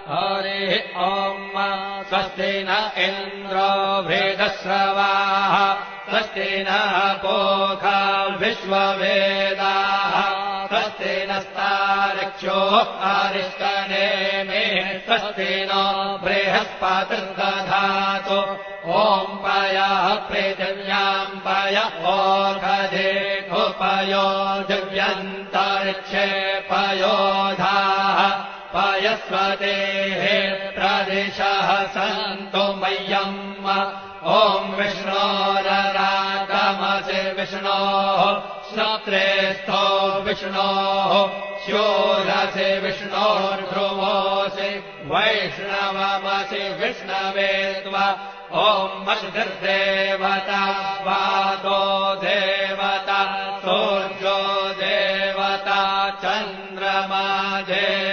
हरिः ॐ स्वस्ति न इन्द्रो वृधश्रवाः स्वस्ति नः पूषा विश्ववेदाः स्वस्ति नस्तार्क्ष्यो अरिष्टनेमिः स्वस्ति नो बृहस्पतिर्दधातु ॐ पयः पृथिव्याम् पय ओषधेषु पयो दिव्यन्तरिक्षे पयोधाः पयस्वतेः प्रदिशः सन्तु मह्यम् ॐ विष्णोररागमसि विष्णोः श्रोत्रेस्थो विष्णोः शूरसि विष्णोर्ध्रुवोऽसि वैष्णवमसि विष्णवे त्वा ॐ वसुधर्देवता वादो देवता सूर्यो देवता चन्द्रमा देवता